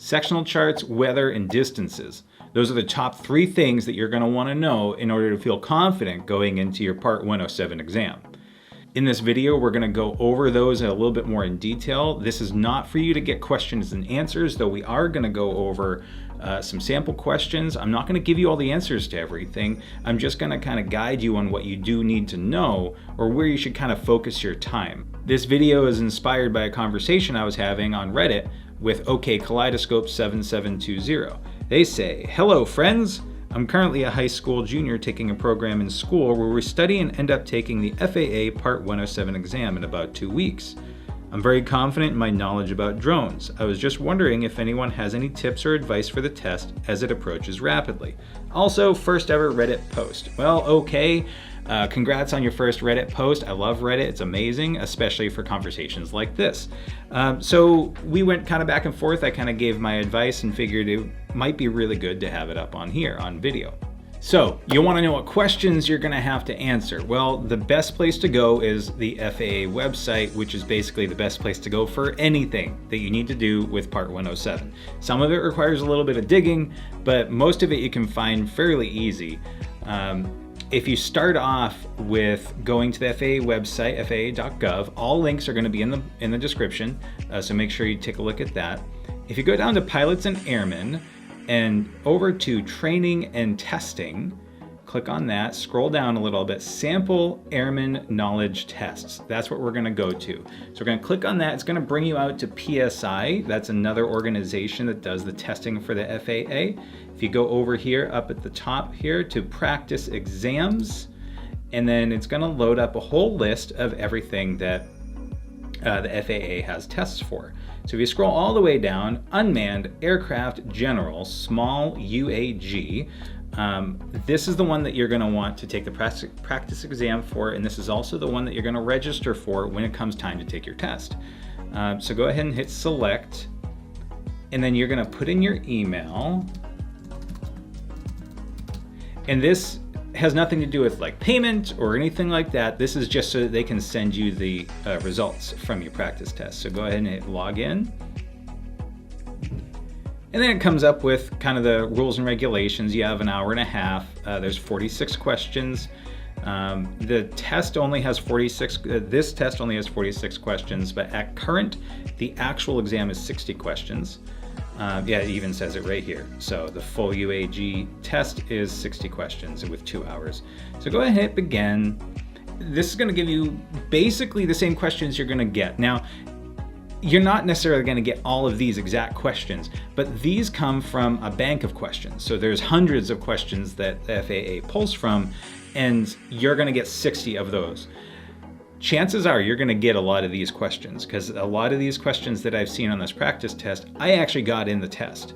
sectional charts, weather, and distances. Those are the top 3 things that you're going to want to know in order to feel confident going into your Part 107 exam. In this video, we're going to go over those a little bit more in detail. This is not for you to get questions and answers, though we are going to go over some sample questions. I'm not going to give you all the answers to everything. I'm just going to kind of guide you on what you do need to know or where you should kind of focus your time. This video is inspired by a conversation I was having on Reddit with OK Kaleidoscope 7720. They say, "Hello friends, I'm currently a high school junior taking a program in school where we study and end up taking the FAA Part 107 exam in about 2 weeks. I'm very confident in my knowledge about drones. I was just wondering if anyone has any tips or advice for the test as it approaches rapidly. Also, first ever Reddit post." Well, okay. Congrats on your first Reddit post. I love Reddit. It's amazing, especially for conversations like this. So we went kind of back and forth. I kind of gave my advice and figured it might be really good to have it up on here on video. So you want to know what questions you're going to have to answer. Well, the best place to go is the FAA website, which is basically the best place to go for anything that you need to do with Part 107. Some of it requires a little bit of digging, but most of it you can find fairly easy. If you start off with going to the FAA website, faa.gov, all links are going to be in the description, so make sure you take a look at that. If you go down to pilots and airmen and over to training and testing, click on that, scroll down a little bit, sample airman knowledge tests. That's what we're going to go to. So we're going to click on that. It's going to bring you out to PSI. That's another organization that does the testing for the FAA. If you go over here up at the top here to practice exams, and then it's going to load up a whole list of everything that the FAA has tests for. So if you scroll all the way down, unmanned aircraft general, small UAG, this is the one that you're going to want to take the practice exam for, and this is also the one that you're going to register for when it comes time to take your test. So go ahead and hit select, and then you're going to put in your email. And this has nothing to do with like payment or anything like that. This is just so that they can send you the results from your practice test. So go ahead and hit log in. And then it comes up with kind of the rules and regulations. You have an hour and a half. There's 46 questions. The test only has 46, this test only has 46 questions, but at current, the actual exam is 60 questions. Yeah, it even says it right here. So the full UAG test is 60 questions with 2 hours. So go ahead and hit begin. This is going to give you basically the same questions you're going to get. Now, you're not necessarily going to get all of these exact questions, but these come from a bank of questions. So there's hundreds of questions that the FAA pulls from, and you're going to get 60 of those. Chances are you're going to get a lot of these questions, because a lot of these questions that I've seen on this practice test, I actually got in the test.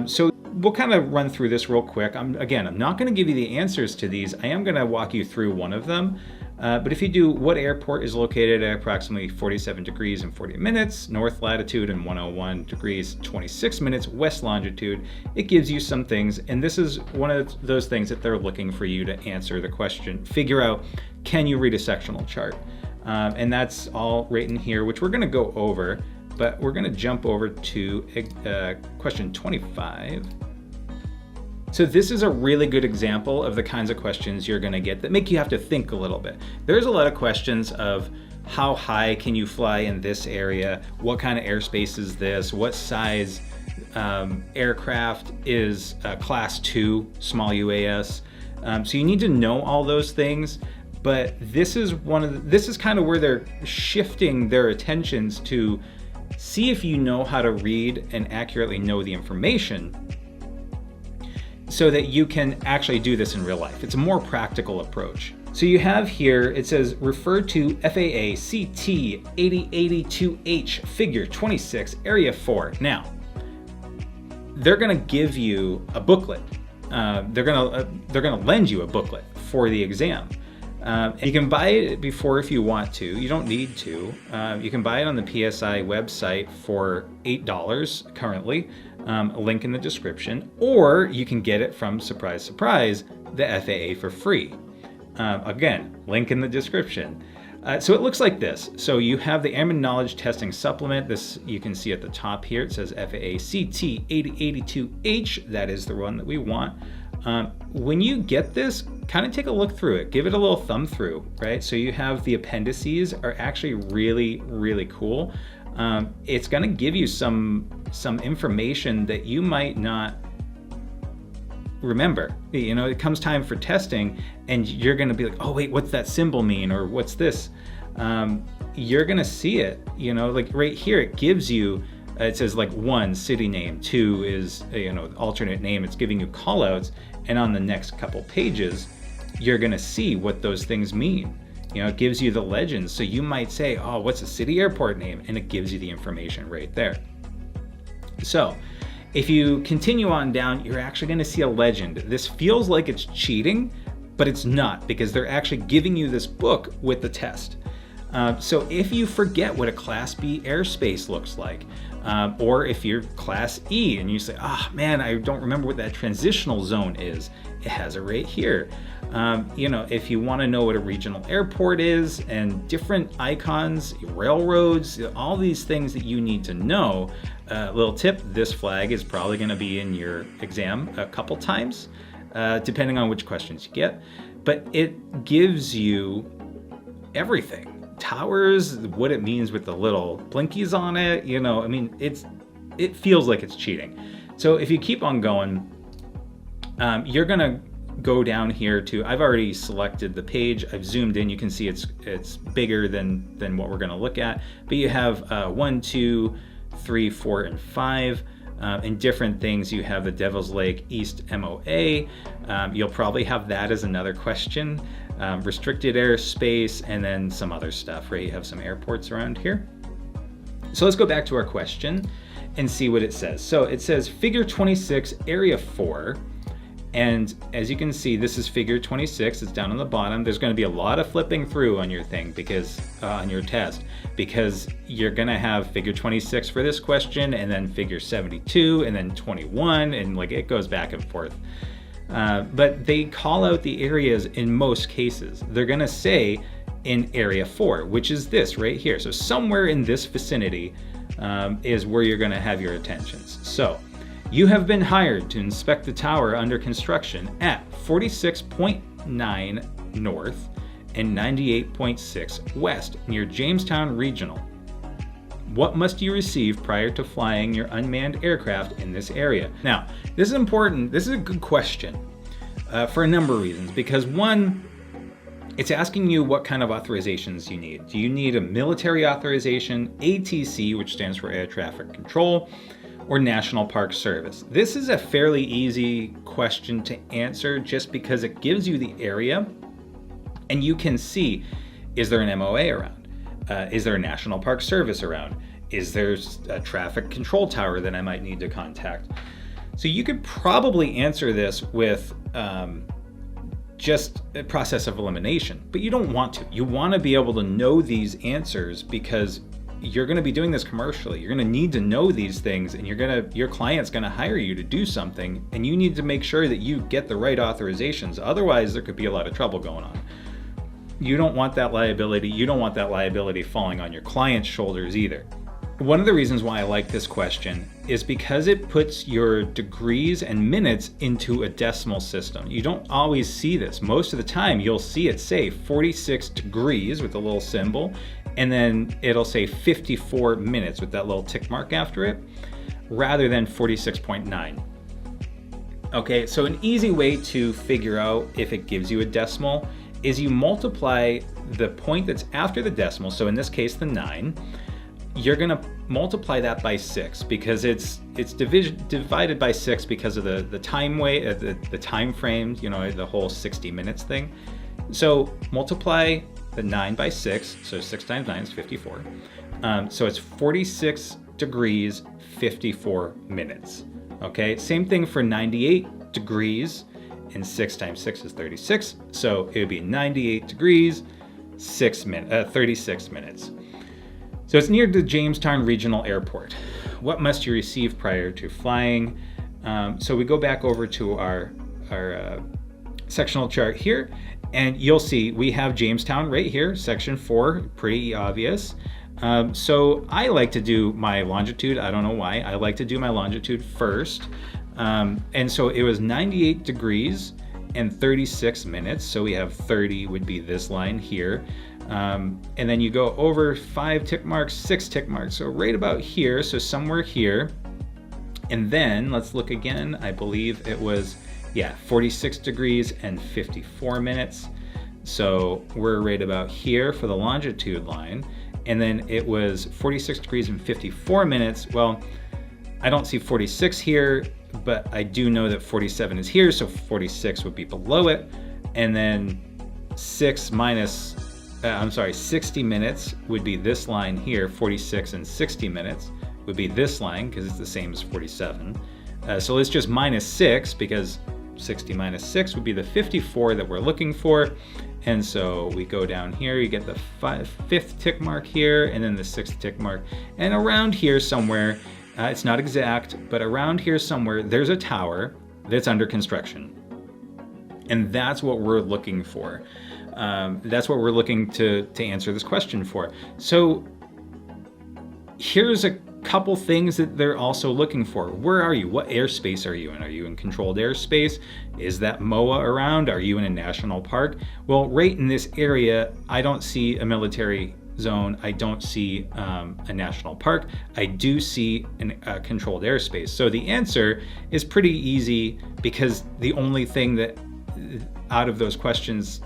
So we'll kind of run through this real quick. I'm not going to give you the answers to these. I am going to walk you through one of them. But if you do, what airport is located at approximately 47 degrees and 40 minutes, north latitude, and 101 degrees, 26 minutes, west longitude, it gives you some things. And this is one of those things that they're looking for you to answer the question, figure out, can you read a sectional chart? And that's all written here, which we're going to go over, but we're going to jump over to question 25. So this is a really good example of the kinds of questions you're going to get that make you have to think a little bit. There's a lot of questions of how high can you fly in this area? What kind of airspace is this? What size aircraft is class 2 small UAS? So you need to know all those things, but this is kind of where they're shifting their attentions to see if you know how to read and accurately know the information, so that you can actually do this in real life. It's a more practical approach. So you have here, it says, refer to FAA CT 8082H figure 26, area 4. Now, they're gonna give you a booklet. They're gonna lend you a booklet for the exam. You can buy it before if you want to. You don't need to. You can buy it on the PSI website for $8 currently. A link in the description, or you can get it from, surprise, surprise, the FAA for free. Again, link in the description. So it looks like this. So you have the Airman Knowledge Testing Supplement. This you can see at the top here. It says FAA CT 8082H. That is the one that we want. When you get this, kind of take a look through it. Give it a little thumb through, right? So you have the appendices are actually really, really cool. It's going to give you some information that you might not remember. You know, it comes time for testing and you're going to be like, oh wait, what's that symbol mean? Or what's this? You're going to see it, you know, like right here, it gives you, it says like 1, city name, 2 is, you know, alternate name. It's giving you call outs. And on the next couple pages, you're going to see what those things mean. You know, it gives you the legends. So you might say, oh, what's a city airport name? And it gives you the information right there. So if you continue on down, you're actually going to see a legend. This feels like it's cheating, but it's not, because they're actually giving you this book with the test. So if you forget what a Class B airspace looks like, or if you're Class E and you say, oh man, I don't remember what that transitional zone is, it has it right here. You know, if you want to know what a regional airport is and different icons, railroads, all these things that you need to know, little tip, this flag is probably going to be in your exam a couple times, depending on which questions you get, but it gives you everything. Towers, what it means with the little blinkies on it, you know, I mean, it feels like it's cheating. So if you keep on going, you're going to go down here to, I've already selected the page, I've zoomed in, you can see it's bigger than what we're going to look at, but you have 1, 2, 3, 4, and 5. And different things. You have the Devil's Lake East MOA. You'll probably have that as another question. Restricted airspace, and then some other stuff, right? You have some airports around here. So let's go back to our question and see what it says. So it says Figure 26, Area 4. And as you can see, this is Figure 26. It's down on the bottom. There's going to be a lot of flipping through on your thing, because on your test, because you're going to have Figure 26 for this question, and then Figure 72, and then 21, and like it goes back and forth. But they call out the areas in most cases. They're going to say in Area 4, which is this right here. So somewhere in this vicinity is where you're going to have your attentions. So you have been hired to inspect the tower under construction at 46.9 north and 98.6 west near Jamestown Regional. What must you receive prior to flying your unmanned aircraft in this area? Now, this is important. This is a good question for a number of reasons. Because one, it's asking you what kind of authorizations you need. Do you need a military authorization, ATC, which stands for Air Traffic Control, or National Park Service? This is a fairly easy question to answer just because it gives you the area and you can see, is there an MOA around? Is there a National Park Service around? Is there a traffic control tower that I might need to contact? So you could probably answer this with just a process of elimination, but you don't want to. You want to be able to know these answers because you're going to be doing this commercially. You're going to need to know these things, and your client's going to hire you to do something, and you need to make sure that you get the right authorizations. Otherwise, there could be a lot of trouble going on. You don't want that liability. You don't want that liability falling on your client's shoulders either. One of the reasons why I like this question is because it puts your degrees and minutes into a decimal system. You don't always see this. Most of the time, you'll see it say 46 degrees with a little symbol, and then it'll say 54 minutes with that little tick mark after it, rather than 46.9. Okay, so an easy way to figure out if it gives you a decimal is you multiply the point that's after the decimal, so in this case the 9, you're going to multiply that by 6 because it's divided by 6 because of the time frame, you know, the whole 60 minutes thing. So multiply the 9 by 6, so 6 times 9 is 54. So it's 46 degrees, 54 minutes. Okay, same thing for 98 degrees, and 6 times 6 is 36. So it would be 98 degrees, 36 minutes. So it's near the Jamestown Regional Airport. What must you receive prior to flying? So we go back over to our sectional chart here, And you'll see we have Jamestown right here, section 4, pretty obvious. So I like to do my longitude. I don't know why. I like to do my longitude first. And so it was 98 degrees and 36 minutes. So we have 30 would be this line here. And then you go over 5 tick marks, 6 tick marks. So right about here, so somewhere here. And then let's look again. I believe it was, 46 degrees and 54 minutes. So we're right about here for the longitude line. And then it was 46 degrees and 54 minutes. Well, I don't see 46 here, but I do know that 47 is here, so 46 would be below it. And then 60 minutes would be this line here. 46 and 60 minutes would be this line because it's the same as 47. So let's just minus 6, because 60 minus 6 would be the 54 that we're looking for. And so we go down here, you get the 5th tick mark here, and then the 6th tick mark. And around here somewhere, it's not exact, but around here somewhere, there's a tower that's under construction. And that's what we're looking for. That's what we're looking to answer this question for. So here's a couple things that they're also looking for. Where are you? What airspace are you in? Are you in controlled airspace? Is that MOA around? Are you in a national park? Well, right in this area, I don't see a military zone. I don't see a national park. I do see a controlled airspace. So the answer is pretty easy, because the only thing that out of those questions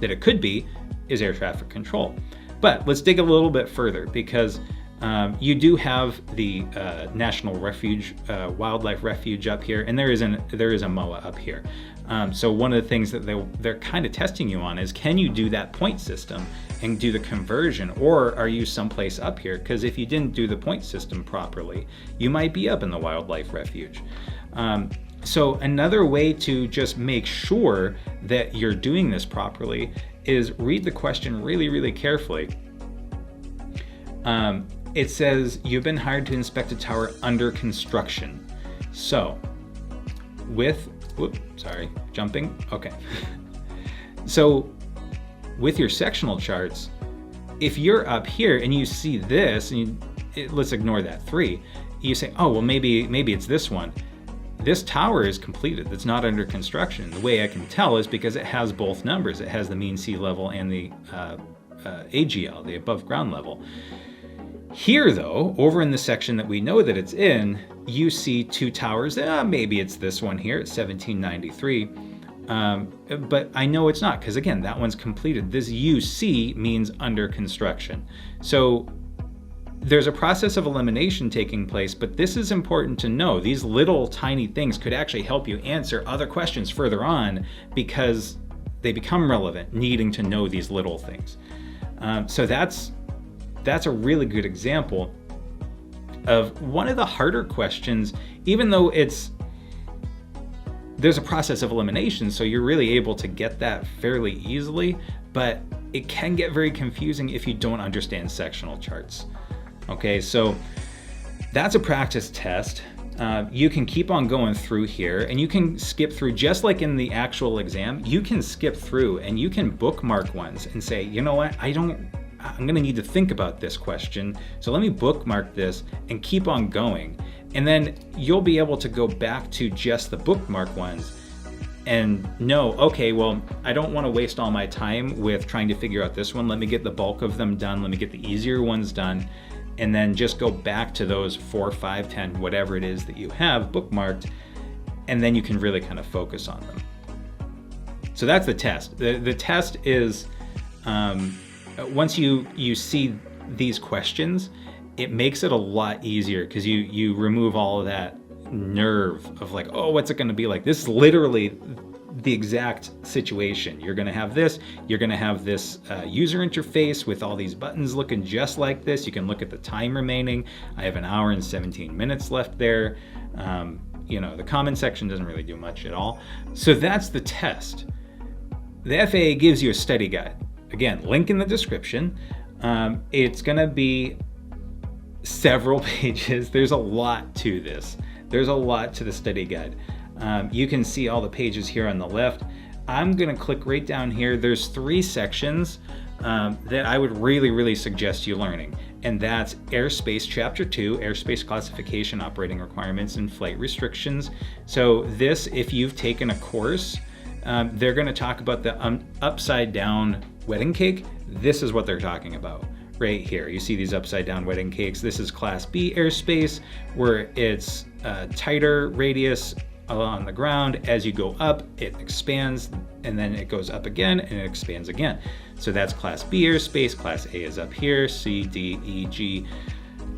that it could be is air traffic control. But let's dig a little bit further, because you do have the National Refuge, Wildlife Refuge up here, and there is a MOA up here. So one of the things that they're kind of testing you on is, can you do that point system and do the conversion, or are you someplace up here? Because if you didn't do the point system properly, you might be up in the Wildlife Refuge. So another way to just make sure that you're doing this properly is read the question really, really carefully. It says, you've been hired to inspect a tower under construction. So So with your sectional charts, if you're up here and you see this, and let's ignore that 3, you say, oh, well, maybe it's this one. This tower is completed. It's not under construction. The way I can tell is because it has both numbers. It has the mean sea level and the AGL, the above ground level. Here, though, over in the section that we know that it's in, you see 2 towers. Maybe it's this one here at 1793. But I know it's not, because again, that one's completed. This UC means under construction. So there's a process of elimination taking place, but this is important to know. These little tiny things could actually help you answer other questions further on, because they become relevant, needing to know these little things. So that's a really good example of one of the harder questions, even though there's a process of elimination, so you're really able to get that fairly easily, but it can get very confusing if you don't understand sectional charts. Okay, so that's a practice test. You can keep on going through here, and you can skip through, just like in the actual exam. You can skip through and you can bookmark ones and say, you know what, I'm gonna need to think about this question, so let me bookmark this and keep on going. And then you'll be able to go back to just the bookmark ones and know, okay, well, I don't want to waste all my time with trying to figure out this one. Let me get the bulk of them done. Let me get the easier ones done. And then just go back to those 4, 5, 10, whatever it is that you have bookmarked. And then you can really kind of focus on them. So that's the test. The test is, once you see these questions, it makes it a lot easier, because you remove all of that nerve of like, oh, what's it going to be like? This is literally the exact situation. You're going to have this. You're going to have this user interface with all these buttons looking just like this. You can look at the time remaining. I have 1 hour and 17 minutes left there. The comment section doesn't really do much at all. So that's the test. The FAA gives you a study guide. Again, link in the description. It's going to be several pages. There's a lot to this. There's a lot to the study guide. You can see all the pages here on the left. I'm gonna click right down here. There's 3 sections that I would really suggest you learning. And that's Airspace Chapter 2, Airspace Classification, Operating Requirements, and Flight Restrictions. So this, if you've taken a course, they're gonna talk about the upside down wedding cake. This is what they're talking about right here. You see these upside down wedding cakes. This is Class B airspace, where it's tighter radius on the ground. As you go up, it expands, and then it goes up again, and it expands again. So that's Class B airspace. Class A is up here, C, D, E, G,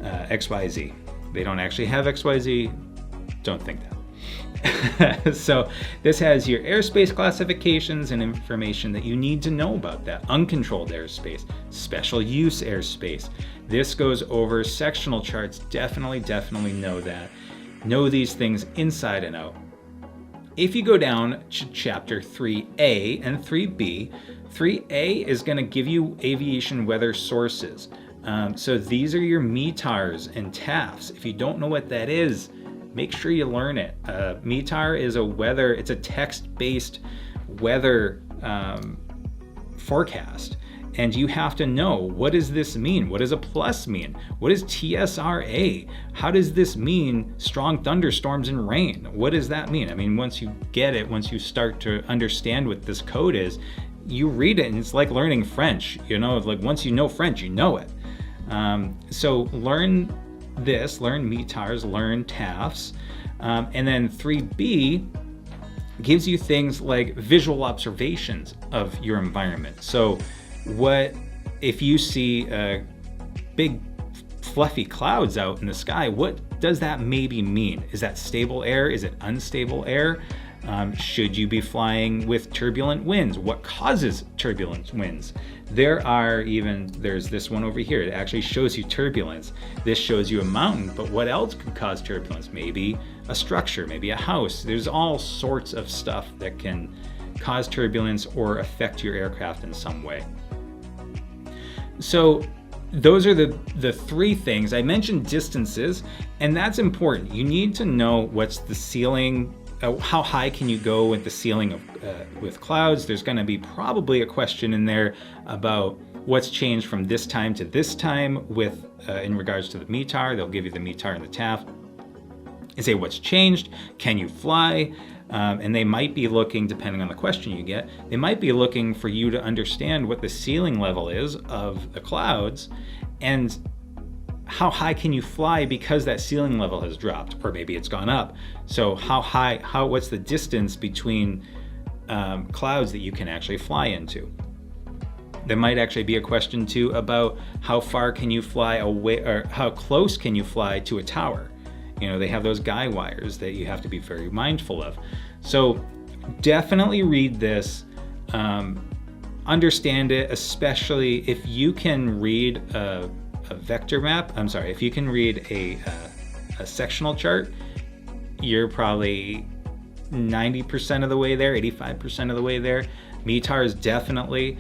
X, Y, Z. They don't actually have X, Y, Z. Don't think that. So this has your airspace classifications and information that you need to know about that. Uncontrolled airspace, special use airspace. This goes over sectional charts. Definitely know that. Know these things inside and out. If you go down to Chapter 3A and 3B, 3A is going to give you aviation weather sources. So these are your METARs and TAFs. If you don't know what that is, make sure you learn it. METAR is it's a text-based weather forecast. And you have to know, what does this mean? What does a plus mean? What is TSRA? How does this mean strong thunderstorms and rain? What does that mean? I mean, once you get it, once you start to understand what this code is, you read it and it's like learning French. You know, like once you know French, you know it. So learn this, learn METARs, learn TAFs. And then 3B gives you things like visual observations of your environment. So what if you see big fluffy clouds out in the sky? What does that maybe mean? Is that stable air? Is it unstable air? Should you be flying with turbulent winds? What causes turbulent winds? There's this one over here. It actually shows you turbulence. This shows you a mountain, but what else could cause turbulence? Maybe a structure, maybe a house. There's all sorts of stuff that can cause turbulence or affect your aircraft in some way. So those are the 3 things. I mentioned distances, and that's important. You need to know what's the ceiling, how high can you go with the ceiling with clouds. There's going to be probably a question in there about what's changed from this time to this time with in regards to the METAR. They'll give you the METAR and the TAF and say what's changed. Can you fly? And they might be looking, depending on the question you get, they might be looking for you to understand what the ceiling level is of the clouds and how high can you fly because that ceiling level has dropped, or maybe it's gone up. So what's the distance between clouds that you can actually fly into? There might actually be a question too about how far can you fly away, or how close can you fly to a tower? You know, they have those guy wires that you have to be very mindful of. So definitely read this, understand it, especially if you can read a vector map. If you can read a sectional chart, you're probably 90% of the way there, 85% of the way there. METAR is definitely.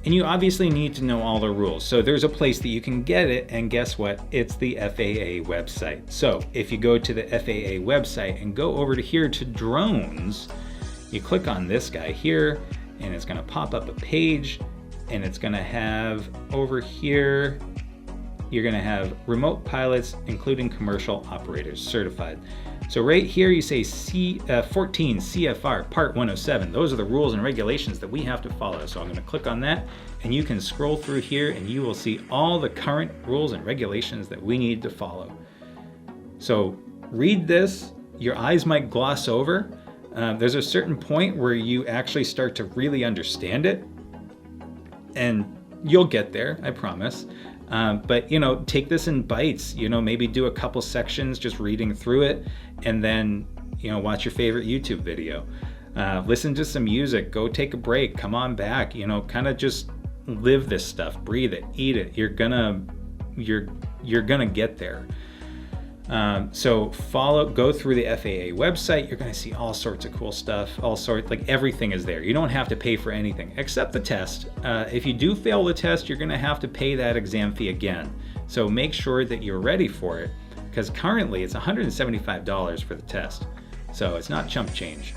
And you obviously need to know all the rules. So there's a place that you can get it, and guess what? It's the FAA website. So if you go to the FAA website and go over to here to drones, you click on this guy here, and it's gonna pop up a page, and it's gonna have over here, you're gonna have remote pilots, including commercial operators certified. So right here you say 14 CFR Part 107. Those are the rules and regulations that we have to follow. So I'm going to click on that, and you can scroll through here and you will see all the current rules and regulations that we need to follow. So read this. Your eyes might gloss over. There's a certain point where you actually start to really understand it, and you'll get there, I promise. But, you know, take this in bites, you know, maybe do a couple sections just reading through it, and then, you know, watch your favorite YouTube video. Listen to some music, go take a break, come on back, you know, kind of just live this stuff, breathe it, eat it. You're gonna get there. So go through the FAA website. You're going to see all sorts of cool stuff, like everything is there. You don't have to pay for anything except the test. If you do fail the test, you're going to have to pay that exam fee again. So make sure that you're ready for it, because currently it's $175 for the test. So it's not chump change.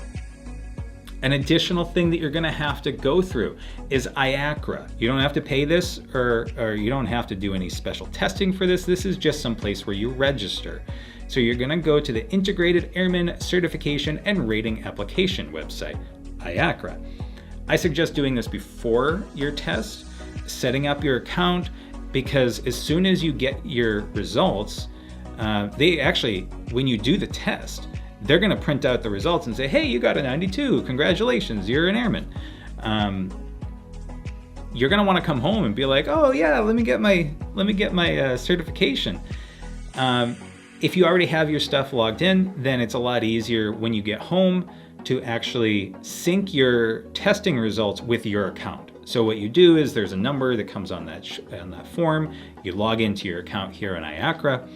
An additional thing that you're going to have to go through is IACRA. You don't have to pay this, or you don't have to do any special testing for this. This is just some place where you register. So you're going to go to the Integrated Airman Certification and Rating Application website, IACRA. I suggest doing this before your test, setting up your account, because as soon as you get your results, they actually, when you do the test, they're going to print out the results and say, hey, you got a 92, congratulations, you're an airman. You're going to want to come home and be like, oh yeah, let me get my certification. If you already have your stuff logged in, then it's a lot easier when you get home to actually sync your testing results with your account. So what you do is there's a number that comes on that form. You log into your account here in IACRA,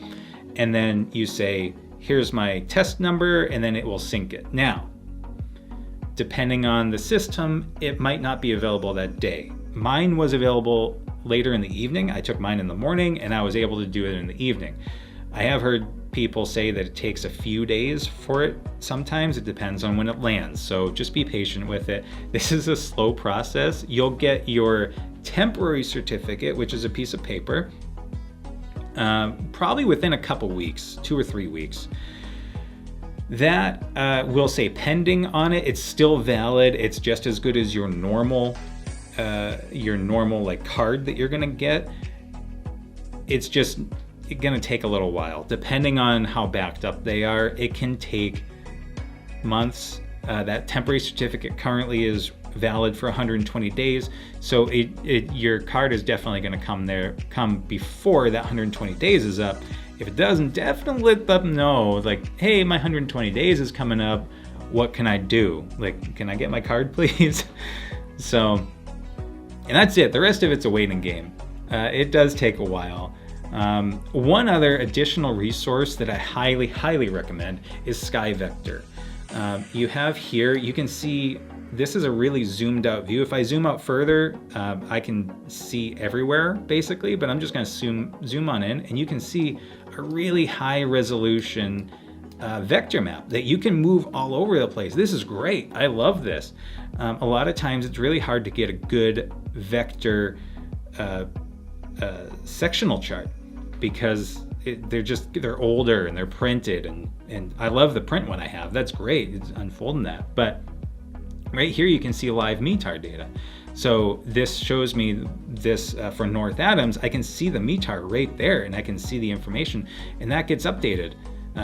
and then you say, here's my test number, and then it will sync it. Now, depending on the system, it might not be available that day. Mine was available later in the evening. I took mine in the morning, and I was able to do it in the evening. I have heard people say that it takes a few days for it. Sometimes it depends on when it lands, so just be patient with it. This is a slow process. You'll get your temporary certificate, which is a piece of paper, probably within a couple weeks, 2 or 3 weeks. That will say pending on it. It's still valid. It's just as good as your normal like card that you're gonna get. It's just gonna take a little while. Depending on how backed up they are, it can take months. That temporary certificate currently is valid for 120 days. So your card is definitely going to come before that 120 days is up. If it doesn't, definitely let them know, like, hey, my 120 days is coming up. What can I do? Like, can I get my card, please? So, and that's it. The rest of it's a waiting game. It does take a while. One other additional resource that I highly, highly recommend is SkyVector. You have here, you can see, this is a really zoomed out view. If I zoom out further, I can see everywhere basically, but I'm just going to zoom on in, and you can see a really high resolution vector map that you can move all over the place. This is great. I love this. A lot of times it's really hard to get a good vector sectional chart, because they're older and they're printed, and I love the print one I have. That's great. It's unfolding that. But right here you can see live METAR data. So this shows me this for North Adams. I can see the METAR right there, and I can see the information, and that gets updated.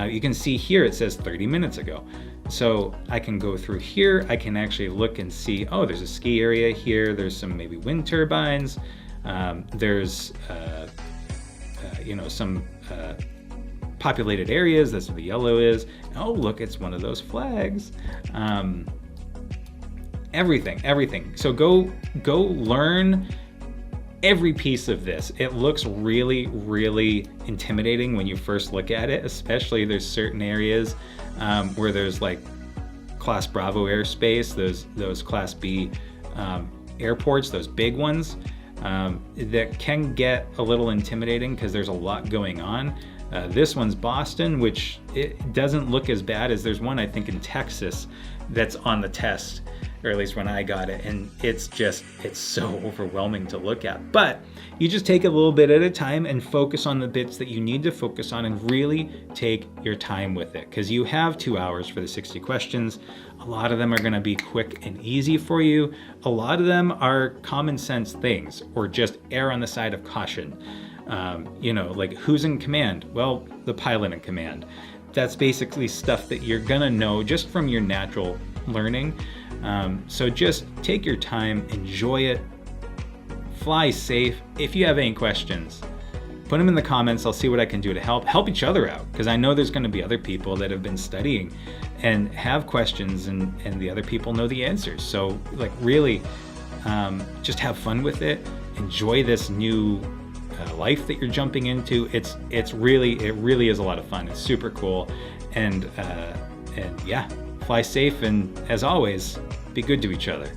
You can see here it says 30 minutes ago. So I can go through here. I can actually look and see, oh, there's a ski area here. There's some maybe wind turbines. There's some populated areas. That's what the yellow is. Oh, look, it's one of those flags. Everything. So go learn every piece of this. It looks really, really intimidating when you first look at it, especially there's certain areas where there's like Class Bravo airspace, those Class B airports, those big ones. That can get a little intimidating because there's a lot going on. This one's Boston, which it doesn't look as bad as there's one I think in Texas that's on the test, or at least when I got it, and it's so overwhelming to look at. But you just take a little bit at a time and focus on the bits that you need to focus on, and really take your time with it, because you have 2 hours for the 60 questions. A lot of them are going to be quick and easy for you. A lot of them are common sense things, or just err on the side of caution. Like who's in command? Well, the pilot in command. That's basically stuff that you're gonna know just from your natural learning. So just take your time, enjoy it, fly safe. If you have any questions, put them in the comments. I'll see what I can do to help each other out, because I know there's going to be other people that have been studying and have questions, and the other people know the answers. So like really just have fun with it. Enjoy this new life that you're jumping into. It really is a lot of fun. It's super cool, and yeah, fly safe, and as always, be good to each other.